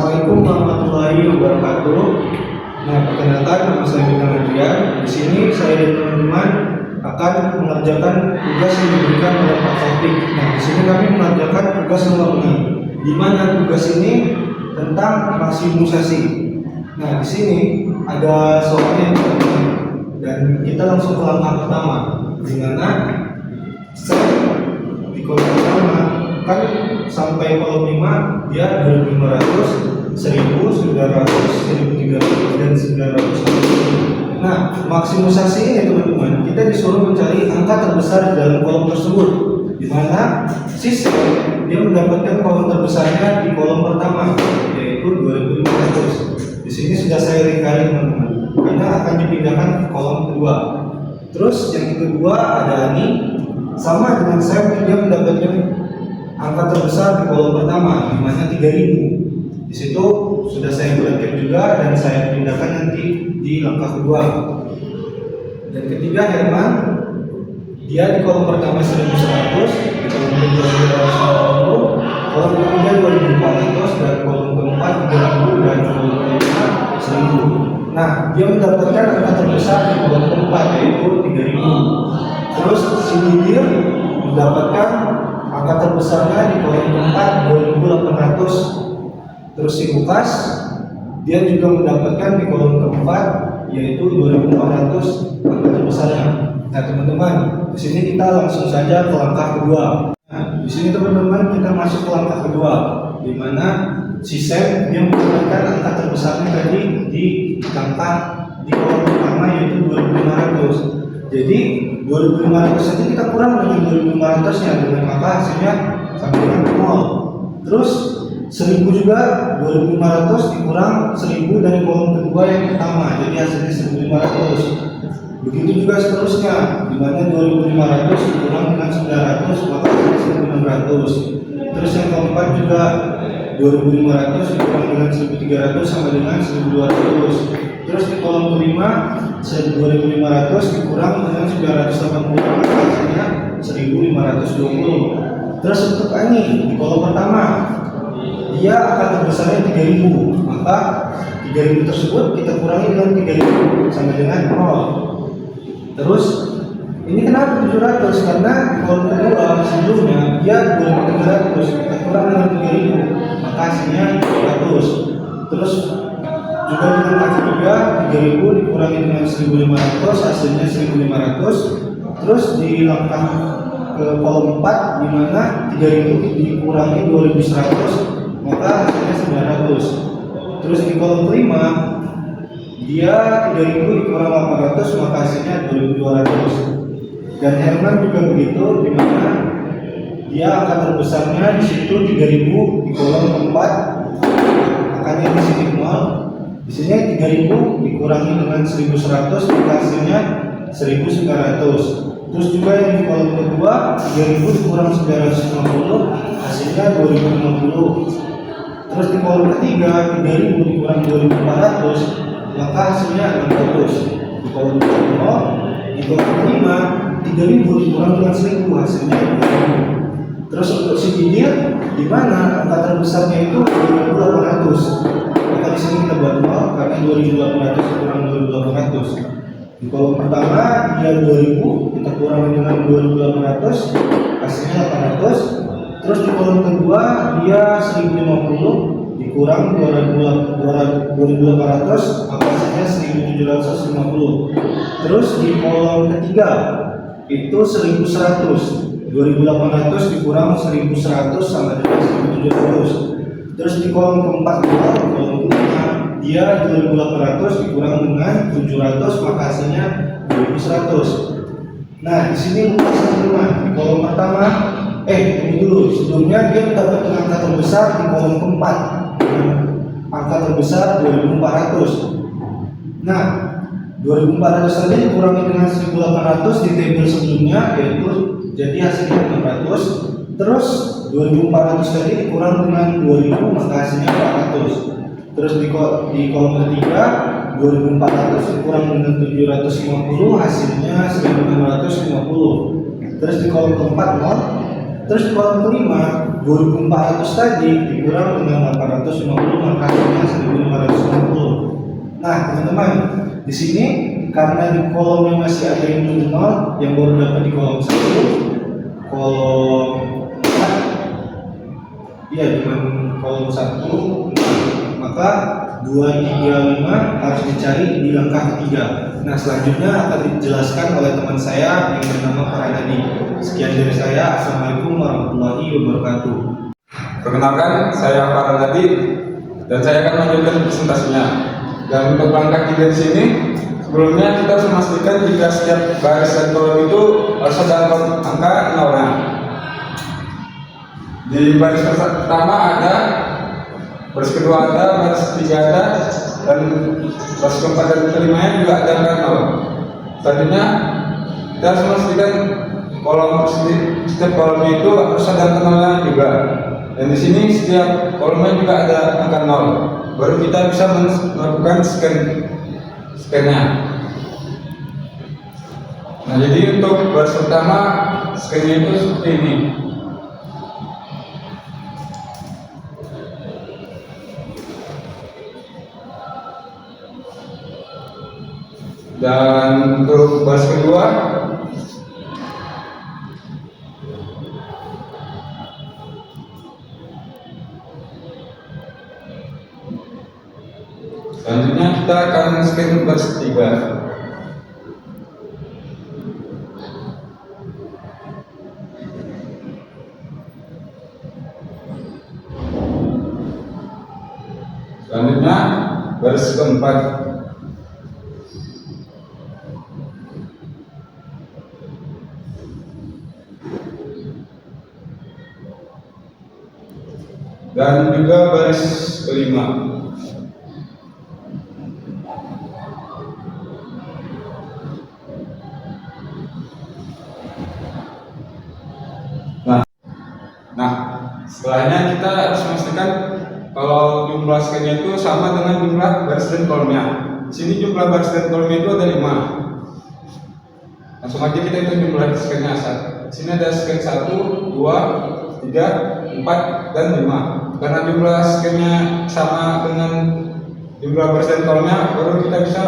Assalamualaikum warahmatullahi wabarakatuh. Nah, perkenalkan, nama saya Bintang Adrian. Di sini saya dan teman-teman akan mengerjakan tugas yang diberikan oleh Pak Taufik. Nah, di sini kami mengerjakan tugas nomor 6, di mana tugas ini tentang maksimisasi. Nah, di sini ada soalnya teman-teman, dan kita langsung ke langkah pertama, di mana di kolom pertama kan sampai kolom 5 dia 2500, 1000, 900, 1300 dan 900. Nah, maksimisasi ini teman-teman, kita disuruh mencari angka terbesar di dalam kolom tersebut, di mana sistem dia mendapatkan kolom terbesarnya di kolom pertama, yaitu 2500. Di sini sudah saya ringkai teman-teman, karena akan dipindahkan ke kolom kedua. Terus yang kedua ada Ani, sama dengan saya, dia mendapatkan angka terbesar di kolom pertama, di mana 3000. Di situ sudah saya buatkan juga dan saya pindahkan nanti di langkah kedua. Dan ketiga Herman, dia di kolom pertama 1100, di kolom kedua 950, kolom ketiga 2400, dan kolom keempat 3000, dan kolom kelima 1000. Nah, dia mendapatkan angka terbesar di kolom keempat, yaitu 3000. Terus si Didir mendapatkan angka terbesarnya di kolom keempat 2800. Terus si Lukas dia juga mendapatkan di kolom keempat yaitu 2400 angka terbesarnya. Nah teman-teman, di sini kita langsung saja ke langkah kedua. Nah, di sini teman-teman kita masuk ke langkah kedua, di mana si Sam dia mendapatkan angka terbesarnya tadi di angka di kolom pertama yaitu 2500. Jadi 2500 saja kita kurang dengan 2500 nya, dengan maka hasilnya sama dengan 0. Terus 1000 juga 2500 dikurang 1000 dari kolom kedua yang pertama, jadi hasilnya 1500. Begitu juga seterusnya, di mana 2500 dikurang dengan 900 maka hasilnya 1600. Terus yang keempat juga 2500 dikurang dengan 1300 sama dengan 1200. Terus di kolom kelima 2500 dikurang dengan 980 hasilnya 1520. Terus untuk Ani di kolom pertama dia akan terbesarnya 3000, maka 3000 tersebut kita kurangi dengan 3000 sama dengan 0. Terus ini kenapa 700? Karena di kolom kedua sebelumnya dia 2300, kita kurang dengan 3000 maka hasilnya 200. Terus juga dengan kaki juga 3000 dikurangi dengan 1500 hasilnya 1500. Terus di langkah ke kolom 4 di mana 3000 dikurangi 2100 maka hasilnya 900. Terus di kolom kelima dia 3000 dikurang 800 maka hasilnya 2200. Dan Herman juga begitu, di mana dia angka terbesarnya di situ 3000 di kolom keempat, makanya di sini 0. Di sini 3000 dikurangi dengan 1100 maka hasilnya 1900. Terus juga yang di kolom kedua 3000 dikurang 950 hasilnya 2050. Terus di kolom ketiga 3000 dikurang 2400 maka hasilnya 600. Di kolom kedua, di kolom kelima 3000 dikurang dengan 1000 hasilnya 2000. Terus untuk si Didir di mana angka terbesarnya itu 2800. Maka di sini kita buat 0 karena 2800 dikurang 2800. Di kolom pertama dia 2000, kita kurang dengan 2800 hasilnya 800. Terus di kolom kedua dia 1050 dikurang 2800 maka hasilnya 1750. Terus di kolom ketiga itu 1100, 2800 dikurang 1100 sama dengan 1700. Terus di kolom keempat kolom kelima dia 2800 dikurang dengan 700 maka hasilnya 2100. Nah di sini teman-teman di kolom pertama ini dulu, sebelumnya dia mendapatkan angka terbesar di kolom keempat, angka terbesar 2400. Nah 2400 tadi dikurangi dengan 1800 di tabel sebelumnya, yaitu jadi hasilnya 600. Terus 2400 tadi dikurang dengan 2000 maka hasilnya 400. Terus di kolom ketiga 2400 dikurang dengan 750 hasilnya 1650. Terus di kolom keempat 0. Terus di kolom kelima 2400 tadi dikurang dengan 850 maka hasilnya 1560. Nah teman-teman, di sini karena di kolomnya masih ada yang nol yang baru dapat di kolom 1, kolom 4, iya dengan kolom 1, maka 235 harus dicari di langkah ketiga. Nah selanjutnya akan dijelaskan oleh teman saya yang bernama Farhanadi. Sekian dari saya. Assalamualaikum warahmatullahi wabarakatuh. Perkenalkan, saya Farhanadi dan saya akan melanjutkan presentasinya. Dan untuk langkah tiga di sini, sebelumnya kita harus memastikan jika setiap baris dan kolom itu harus ada angka nolnya. Di baris pertama ada, baris kedua ada, baris ketiga ada, dan baris keempat dan kelimanya juga ada angka nol. Selanjutnya kita harus memastikan setiap kolomnya itu harus ada angka nolnya juga. Dan di sini setiap kolomnya juga ada angka nol. Baru kita bisa melakukan scan-nya. Nah, jadi untuk baris pertama scan-nya itu seperti ini. Dan untuk baris kedua selanjutnya kita akan scan baris ketiga. Selanjutnya baris keempat. Dan juga baris kelima. Nah, setelahnya kita harus memastikan kalau jumlah scan-nya itu sama dengan jumlah baris dan kolomnya. Di sini jumlah baris dan kolomnya itu ada 5. Langsung aja kita hitung jumlah scan-nya. Di sini ada scan 1, 2, 3, 4, dan 5. Karena jumlah scan-nya sama dengan jumlah baris dan kolomnya, baru kita bisa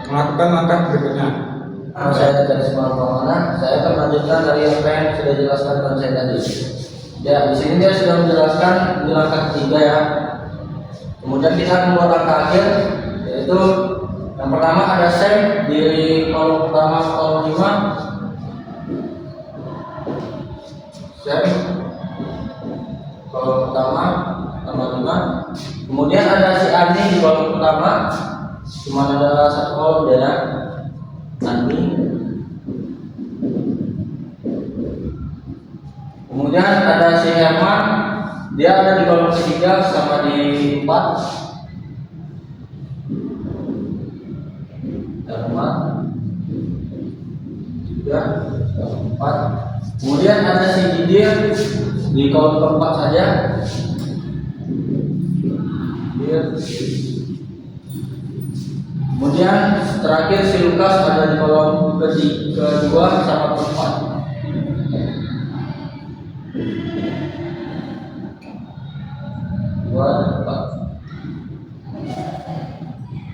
melakukan langkah berikutnya. Saya tidak semua pengguna. Saya akan melanjutkan dari apa yang sudah dijelaskan teman saya tadi. Ya, di sini dia sudah menjelaskan di langkah ketiga ya. Kemudian kita akan membuat langkah akhir, yaitu yang pertama ada save di kolom pertama kolom 5. Save kolom pertama tambah 5. Kemudian ada si Ani di kolom pertama, cuma ada satu kolom dia. Ani. Kemudian ada si Herman, dia ada di kolom ketiga sama di 4. Herman 3, 4. Kemudian ada si Didir di kolom keempat saja. Didir. Kemudian terakhir si Lukas ada di kolom kedua sama keempat.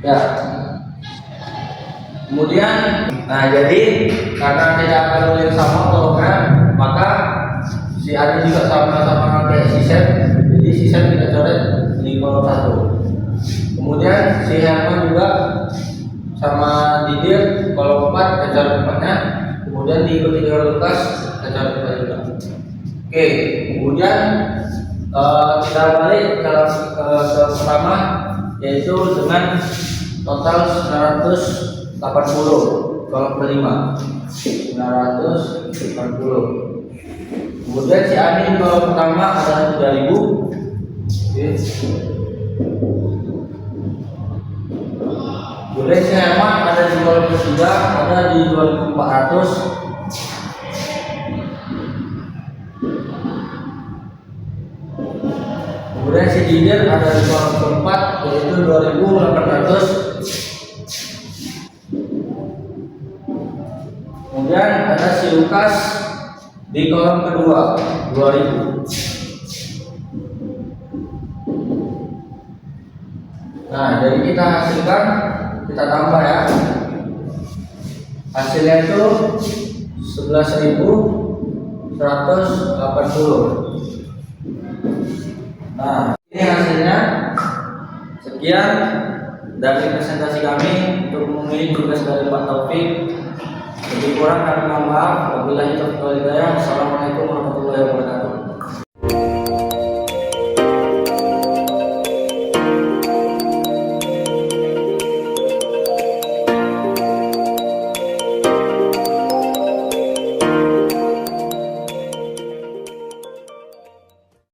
Ya. Kemudian, nah jadi karena tidak ada yang sama kolomnya, maka si Adi juga sama-sama kayak si Sam. Jadi si Sam kita coret di kolom 1. Kemudian si Herman juga sama Didir kolom 4 kejar 4-nya. Kemudian diikuti dengan Lukas kejar 4 juga. Oke, kemudian kita balik ke pertama, yaitu dengan total 980 kolom kelima 980. Kemudian si Ani di kolom pertama ada 3000. Kemudian si Herman ada di kolom ketiga ada di 2400. Kemudian si Didir ada di kolom keempat yaitu 2800. Kemudian ada si Lukas di kolom kedua 2000. Nah, jadi kita hasilkan, kita tambah ya. Hasilnya itu 11.180. Nah, ini hasilnya. Sekian dari presentasi kami untuk memenuhi tugas dari Pak Taufik. Lebih kurang kami mohon maaf. Wabillahi taufiq wal hidayah. Assalamualaikum warahmatullahi wabarakatuh.